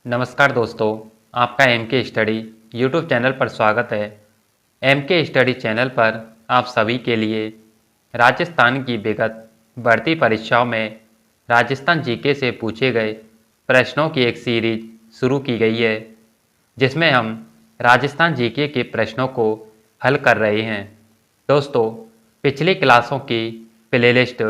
नमस्कार दोस्तों, आपका एम के स्टडी यूट्यूब चैनल पर स्वागत है। एम के स्टडी चैनल पर आप सभी के लिए राजस्थान की विगत बढ़ती परीक्षाओं में राजस्थान जीके से पूछे गए प्रश्नों की एक सीरीज शुरू की गई है, जिसमें हम राजस्थान जीके के प्रश्नों को हल कर रहे हैं। दोस्तों, पिछली क्लासों की प्लेलिस्ट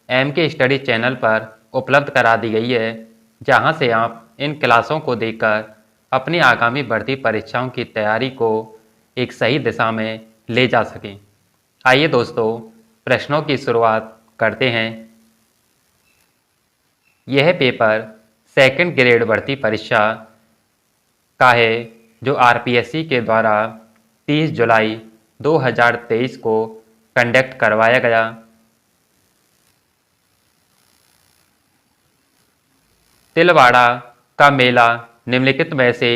एम के स्टडी चैनल पर उपलब्ध करा दी गई है, जहां से आप इन क्लासों को देखकर अपनी आगामी बढ़ती परीक्षाओं की तैयारी को एक सही दिशा में ले जा सकें। आइए दोस्तों, प्रश्नों की शुरुआत करते हैं। यह पेपर सेकंड ग्रेड भर्ती परीक्षा का है, जो आरपीएससी के द्वारा 30 जुलाई 2023 को कंडक्ट करवाया गया। तिलवाड़ा का मेला निम्नलिखित में से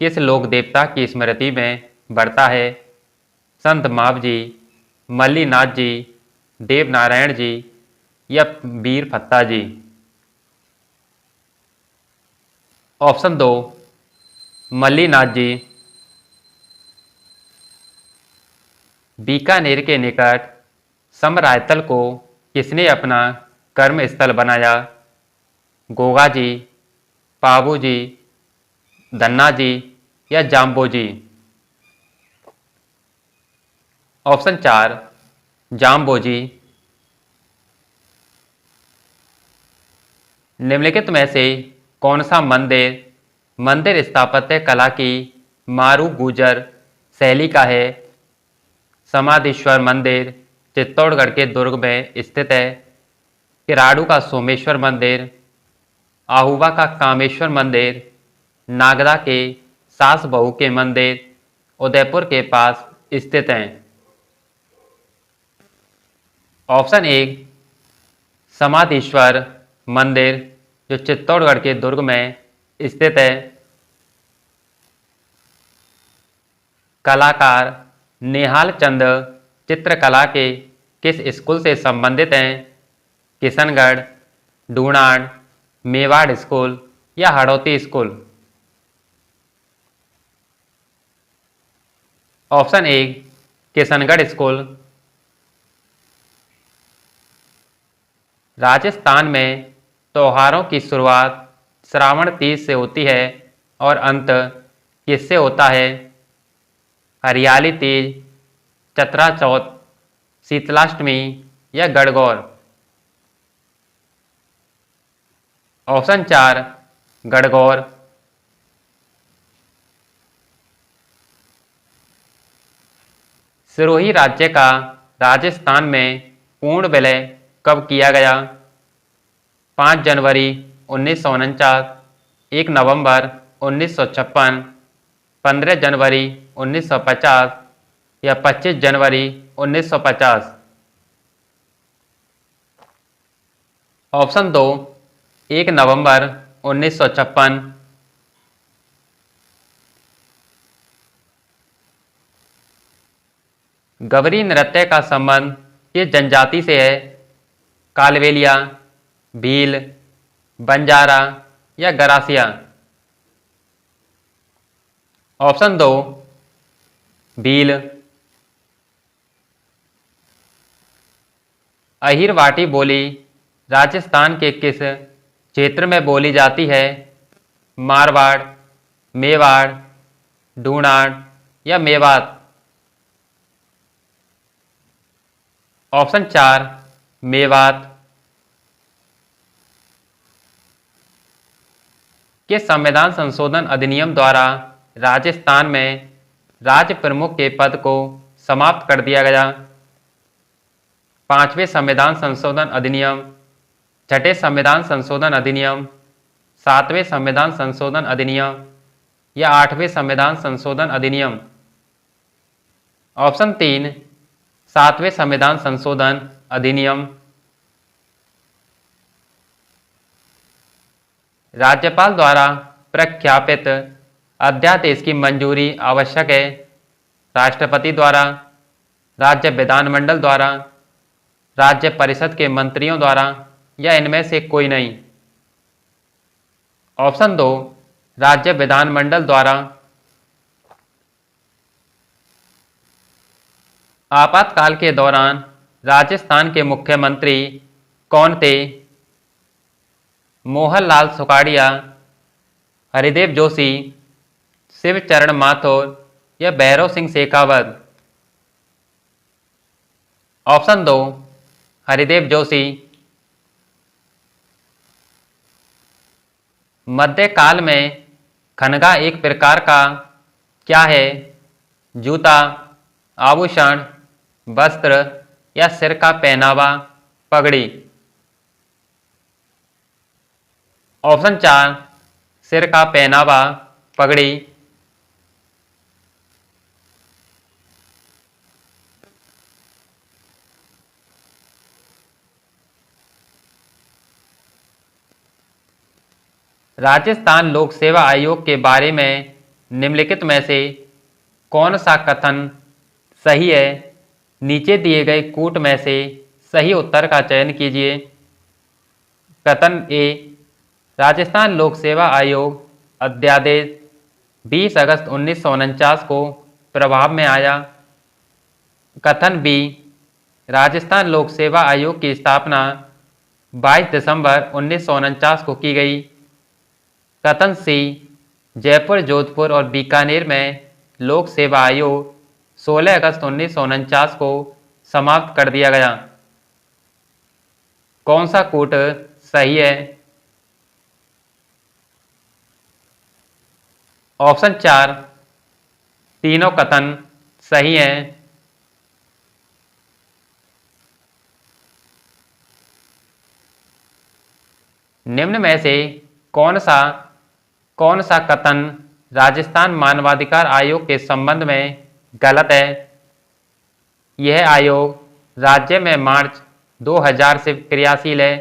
किस लोक देवता की स्मृति में बढ़ता है? संत मावजी, मल्लीनाथ जी, देवनारायण जी या वीर फत्ता जी? ऑप्शन 2, मल्लीनाथ जी। बीकानेर के निकट समरायतल को किसने अपना कर्म स्थल बनाया? गोगा जी, पाबू जी, धन्ना जी या जाम्बो जी? ऑप्शन 4, जाम्बो जी। निम्नलिखित में से कौन सा मंदिर स्थापत्य कला की मारू गुजर शैली का है? समाधीश्वर मंदिर चित्तौड़गढ़ के दुर्ग में स्थित है। किराड़ू का सोमेश्वर मंदिर, आहुवा का कामेश्वर मंदिर, नागदा के सास बहू के मंदिर उदयपुर के पास स्थित हैं। ऑप्शन 1, समाधीश्वर मंदिर, जो चित्तौड़गढ़ के दुर्ग में स्थित है। कलाकार निहाल चंद चित्रकला के किस स्कूल से संबंधित हैं? किशनगढ़, डूनाड़, मेवाड़ स्कूल या Hadoti school? Option 1, Kishangarh school. Rajasthan में त्योहारों की शुरुआत श्रावण तीज से होती है और अंत किससे होता है? हरियाली तीज, चतरा चौथ, शीतलाष्टमी या गणगौर? ऑप्शन 4, गणगौर। सिरोही राज्य का राजस्थान में पूर्ण विलय कब किया गया? 5 जनवरी 1949, 1 नवंबर 1956, 15 जनवरी 1950 या 25 जनवरी 1950? ऑप्शन 2, 1 नवंबर 1956। गवरी नृत्य का संबंध किस जनजाति से है? कालवेलिया, भील, बंजारा या गरासिया? ऑप्शन 2, भील। अहिरवाटी बोली राजस्थान के किस क्षेत्र में बोली जाती है? मारवाड़, मेवाड़, डूनाड़ या मेवात? ऑप्शन 4, मेवात। के संविधान संशोधन अधिनियम द्वारा राजस्थान में राज्य प्रमुख के पद को समाप्त कर दिया गया? 5वें संविधान संशोधन अधिनियम, 6ठे संविधान संशोधन अधिनियम, 7वें संविधान संशोधन अधिनियम या 8वें संविधान संशोधन अधिनियम? ऑप्शन 3, 7वें संविधान संशोधन अधिनियम। राज्यपाल द्वारा प्रख्यापित अध्यादेश की मंजूरी आवश्यक है? राष्ट्रपति द्वारा, राज्य विधानमंडल द्वारा, राज्य परिषद के मंत्रियों द्वारा या इनमें से कोई नहीं? ऑप्शन 2, राज्य विधानमंडल द्वारा आपातकाल के दौरान राजस्थान के मुख्यमंत्री कौन थे? मोहनलाल सुखाड़िया, हरिदेव जोशी, शिवचरण माथुर या भैरव सिंह शेखावत? ऑप्शन 2, हरिदेव जोशी। मध्यकाल में खनगा एक प्रकार का क्या है? जूता, आभूषण, वस्त्र या सिर का पहनावा, पगड़ी? ऑप्शन 4, सिर का पहनावा, पगड़ी। राजस्थान लोक सेवा आयोग के बारे में निम्नलिखित में से कौन सा कथन सही है? नीचे दिए गए कूट में से सही उत्तर का चयन कीजिए। कथन ए, राजस्थान लोक सेवा आयोग अध्यादेश 20 अगस्त 1949 को प्रभाव में आया। कथन बी, राजस्थान लोक सेवा आयोग की स्थापना 22 दिसंबर 1949 को की गई। कथन सी, जयपुर, जोधपुर और बीकानेर में लोक सेवा आयोग 16 अगस्त 1949 को समाप्त कर दिया गया। कौन सा कूट सही है? ऑप्शन 4, तीनों कथन सही हैं। निम्न में से कौन सा कथन राजस्थान मानवाधिकार आयोग के संबंध में गलत है? यह आयोग राज्य में मार्च 2000 से क्रियाशील है।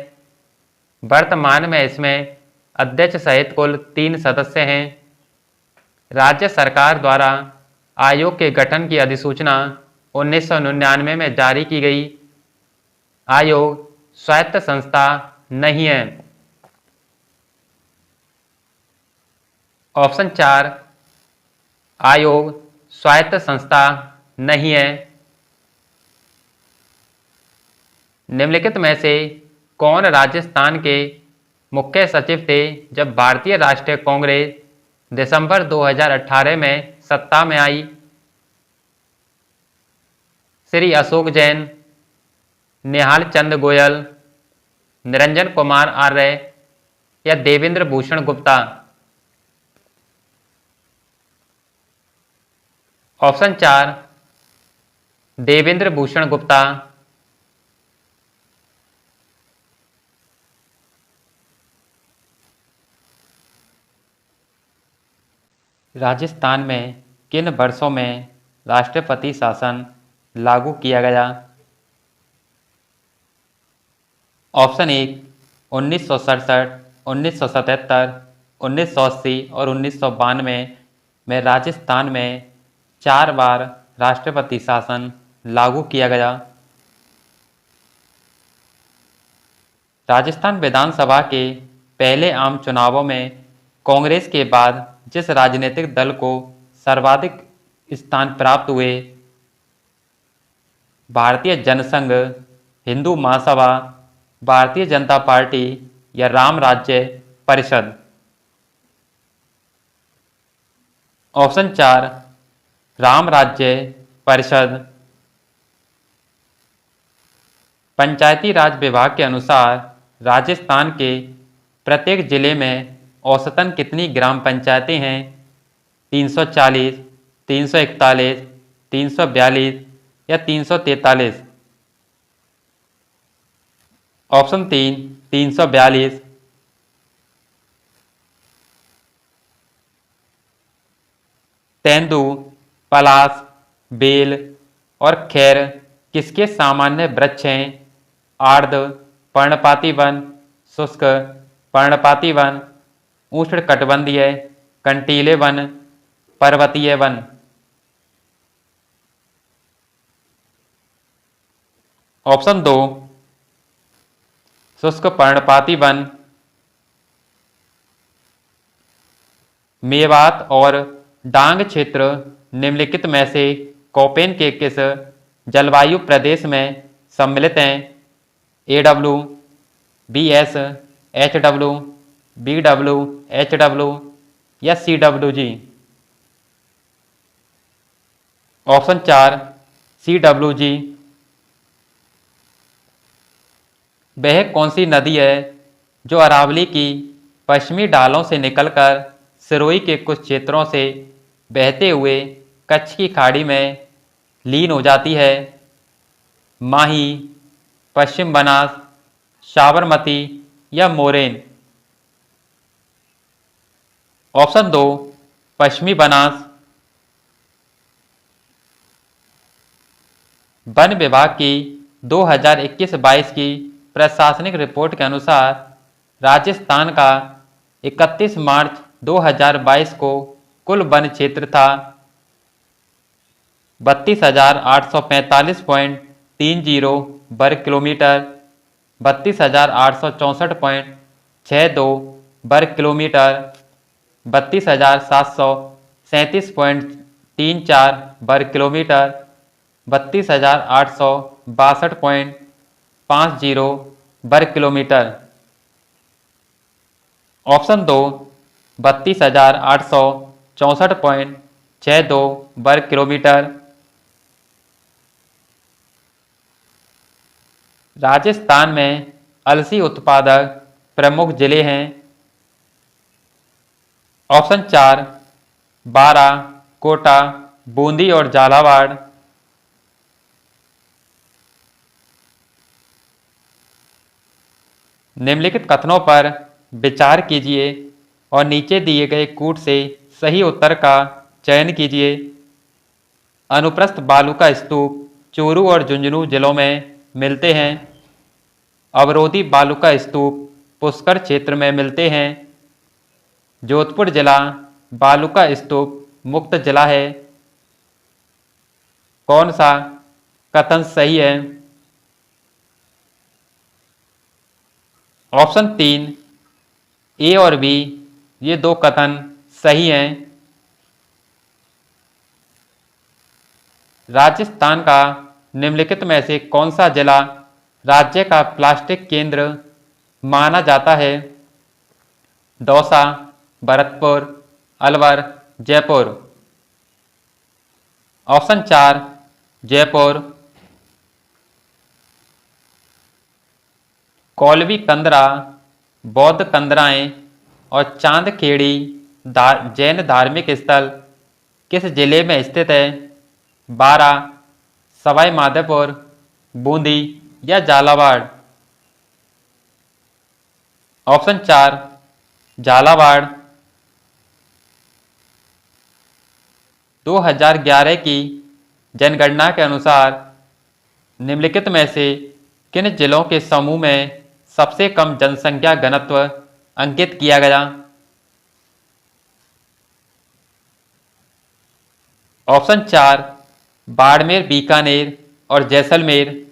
वर्तमान में इसमें अध्यक्ष सहित कुल 3 सदस्य हैं। राज्य सरकार द्वारा आयोग के गठन की अधिसूचना 1999 में जारी की गई। आयोग स्वायत्त संस्था नहीं है। ऑप्शन 4, आयोग स्वायत्त संस्था नहीं है। निम्नलिखित में से कौन राजस्थान के मुख्य सचिव थे जब भारतीय राष्ट्रीय कांग्रेस दिसंबर 2018 में सत्ता में आई? श्री अशोक जैन, निहाल चंद गोयल, निरंजन कुमार आर्य या देवेंद्र भूषण गुप्ता? ऑप्शन 4, देवेंद्र भूषण गुप्ता। राजस्थान में किन वर्षों में राष्ट्रपति शासन लागू किया गया? ऑप्शन 1, 1967, 1977, 1980 और 1992 में राजस्थान में 4 बार राष्ट्रपति शासन लागू किया गया। राजस्थान विधानसभा के पहले आम चुनावों में कांग्रेस के बाद जिस राजनीतिक दल को सर्वाधिक स्थान प्राप्त हुए? भारतीय जनसंघ, हिंदू महासभा, भारतीय जनता पार्टी या राम राज्य परिषद? ऑप्शन 4, राम राज्य परिषद। पंचायती राज विभाग के अनुसार राजस्थान के प्रत्येक जिले में औसतन कितनी ग्राम पंचायतें हैं? 340, 341, 342 या 343? ऑप्शन 3, 342। तेंदू, पलास, बेल और खैर किसके सामान्य वृक्ष हैं? आर्द्र पर्णपाती वन, शुष्क पर्णपाती वन, उष्णकटिबंधीय कंटीले वन, पर्वतीय वन? ऑप्शन 2, शुष्क पर्णपाती वन। मेवात और डांग क्षेत्र निम्नलिखित में से कोपेन के किस जलवायु प्रदेश में सम्मिलित हैं? AW, BS, HW, BW, HW या CWG? Option 4 CWG। वह कौन सी नदी है जो अरावली की पश्चिमी ढालों से निकलकर सिरोही के कुछ क्षेत्रों से बहते हुए कच्छ की खाड़ी में लीन हो जाती है? माही, पश्चिम बनास, साबरमती या मोरेन? ऑप्शन 2 पश्चिमी बनास। वन विभाग की 2021-22 की प्रशासनिक रिपोर्ट के अनुसार राजस्थान का 31 मार्च 2022 को कुल वन क्षेत्र था 32,845.30 वर्ग किलोमीटर, 32,864.62 वर्ग किलोमीटर, 32,737.34 वर्ग किलोमीटर, 32,862.50 वर्ग किलोमीटर। ऑप्शन 2 32,864.62 वर्ग किलोमीटर। राजस्थान में अलसी उत्पादक प्रमुख जिले हैं? ऑप्शन 4 बारा, कोटा, बूंदी और झालावाड़। निम्नलिखित कथनों पर विचार कीजिए और नीचे दिए गए कूट से सही उत्तर का चयन कीजिए। अनुप्रस्थ बालू का स्तूप चूरू और झुंझुनू जिलों में मिलते हैं। अवरोधी बालू का स्तूप पुष्कर क्षेत्र में मिलते हैं। जोधपुर जिला बालू का स्तूप मुक्त जिला है। कौन सा कथन सही है? ऑप्शन 3 ए और बी, ये दो कथन सही हैं। राजस्थान का निम्नलिखित में से कौन सा जिला राज्य का प्लास्टिक केंद्र माना जाता है? दौसा, भरतपुर, अलवर, जयपुर। ऑप्शन 4 जयपुर। कौलवी कंदरा, बौद्ध कंदराएं और चांदखेड़ी जैन धार्मिक स्थल किस जिले में स्थित है? बारा, सवाई माधोपुर, बूंदी या झालावाड़? ऑप्शन 4 झालावाड़। 2011 की जनगणना के अनुसार निम्नलिखित में से किन जिलों के समूह में सबसे कम जनसंख्या घनत्व अंकित किया गया? ऑप्शन 4 बाड़मेर, बीकानेर और जैसलमेर।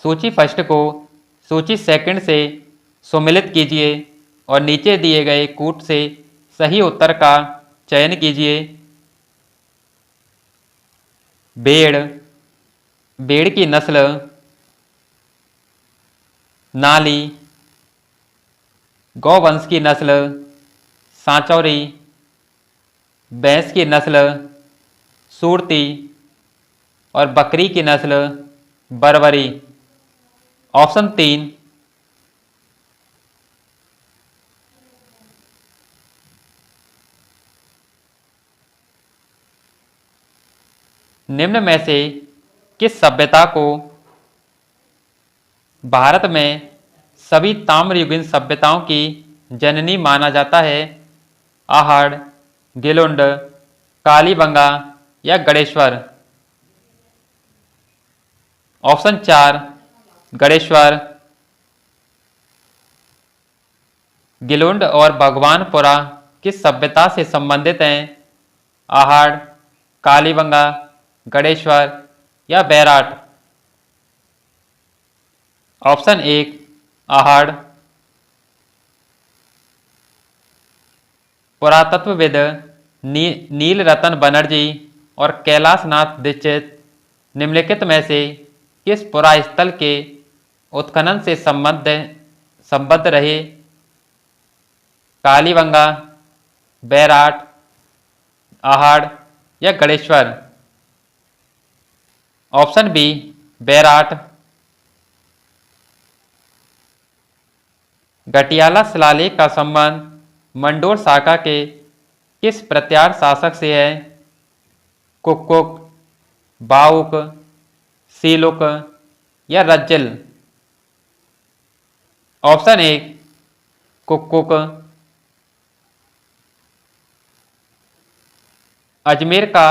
सूची फर्स्ट को सूची सेकंड से सुमिलित कीजिए और नीचे दिए गए कूट से सही उत्तर का चयन कीजिए। भेड़, भेड़ की नस्ल। नाली, गौवंश की नस्ल। सांचौरी, भैंस की नस्ल। सूरती और बकरी की नस्ल बरबरी। ऑप्शन 3 निम्न में से किस सभ्यता को भारत में सभी ताम्रयुगीन सभ्यताओं की जननी माना जाता है? आहड़, गिलुंड, कालीबंगा या गणेश्वर? ऑप्शन 4 गणेश्वर। गिलुंड और भगवानपुरा किस सभ्यता से संबंधित हैं? आहड़, कालीबंगा, गणेश्वर या बैराट? ऑप्शन एक आहड़। पुरातत्वविद नील रतन बनर्जी और कैलाश नाथ दीक्षित निम्नलिखित में से किस पुरास्थल के उत्खनन से संबद्ध रहे? कालीबंगा, बैराट, आहड़ या गणेश्वर? Option B Bairat. गटियाला शिलालेख का संबंध मंडोर शाखा के किस प्रत्यार्थ शासक से है? कुक्कुट, बाउक, सीलुक या रज्जिल? ऑप्शन एक कुक्कुट। अजमेर का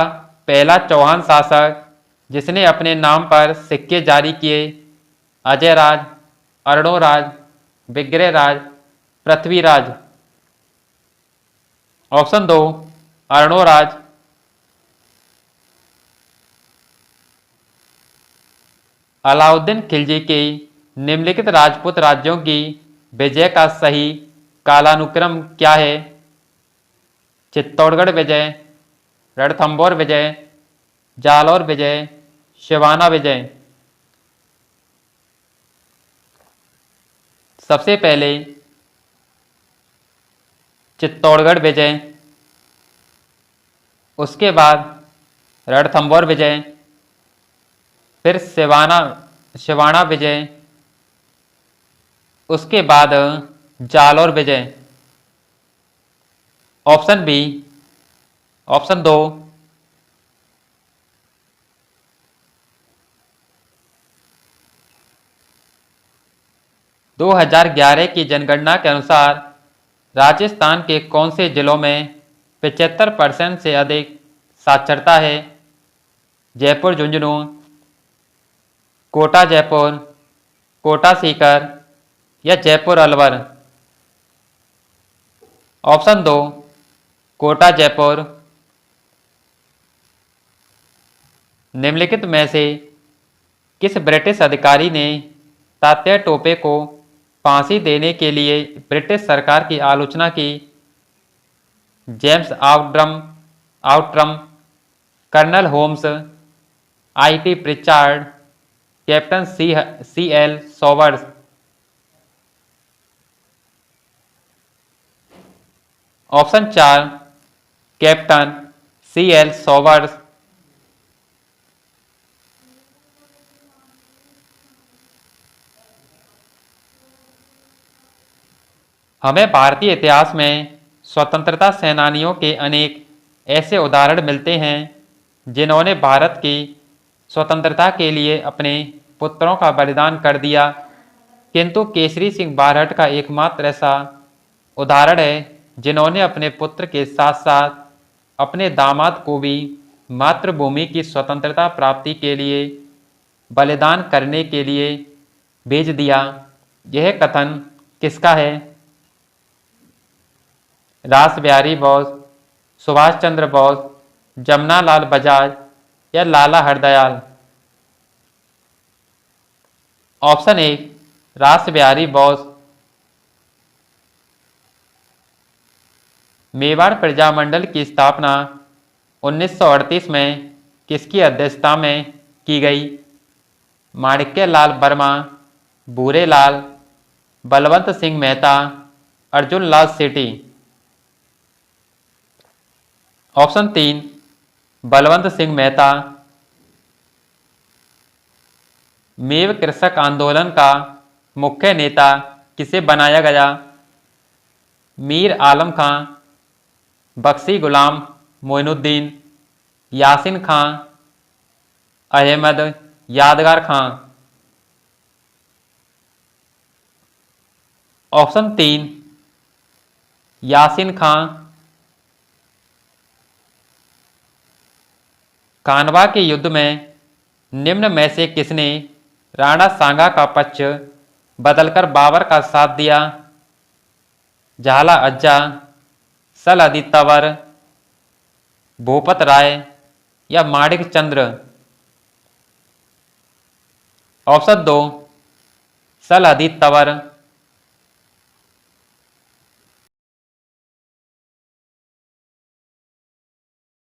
पहला चौहान शासक जिसने अपने नाम पर सिक्के जारी किए? अजयराज, अर्णोराज, विग्रहराज, पृथ्वीराज? ऑप्शन दो अर्णोराज। अलाउद्दीन खिलजी की निम्नलिखित राजपूत राज्यों की विजय का सही कालानुक्रम क्या है? चित्तौड़गढ़ विजय, रणथंभौर विजय, जालौर विजय, सिवाना विजय? सबसे पहले चित्तौड़गढ़ विजय, उसके बाद रणथंभौर विजय, फिर सिवाना विजय, उसके बाद जालौर विजय? Option B. ऑप्शन दो दो 2011 की जनगणना के अनुसार राजस्थान के कौन से जिलों में 75% से अधिक साक्षरता है? जयपुर झुंझुनू, कोटा जयपुर, कोटा सीकर या जयपुर अलवर? ऑप्शन दो कोटा जयपुर। निम्नलिखित में से किस ब्रिटिश अधिकारी ने तात्या टोपे को फांसी देने के लिए ब्रिटिश सरकार की आलोचना की? James Outram, colonel Holmes, IT Prichard, captain CL Showers? Option चार कैप्टन सीएल सॉवर्स। हमें भारतीय इतिहास में स्वतंत्रता सेनानियों के अनेक ऐसे उदाहरण मिलते हैं जिन्होंने भारत की स्वतंत्रता के लिए अपने पुत्रों का बलिदान कर दिया, किंतु केसरी सिंह बारहट का एकमात्र ऐसा उदाहरण है जिन्होंने अपने पुत्र के साथ साथ अपने दामाद को भी मातृभूमि की स्वतंत्रता प्राप्ति के लिए बलिदान करने के लिए भेज दिया। यह कथन किसका है? रास बिहारी बोस, सुभाष चंद्र बोस, जमनालाल बजाज या लाला हरदयाल? ऑप्शन एक रास बिहारी बोस। मेवाड़ प्रजामंडल की स्थापना 1938 में किसकी अध्यक्षता में की गई? माणिक्य लाल वर्मा, भूरे लाल, बलवंत सिंह मेहता, अर्जुन लाल सेठी? ऑप्शन तीन बलवंत सिंह मेहता। मेव कृषक आंदोलन का मुख्य नेता किसे बनाया गया? मीर आलम खां, बख्शी गुलाम मोइनुद्दीन, यासिन खां, अहमद यादगार खां? ऑप्शन तीन यासिन खां। कानवा के युद्ध में निम्न में से किसने राणा सांगा का पक्ष बदलकर बाबर का साथ दिया? झाला अज्जा, सल आदित्यवर, भूपत राय या माणिक चंद्र? ऑप्शन दो सल आदित्य तंवर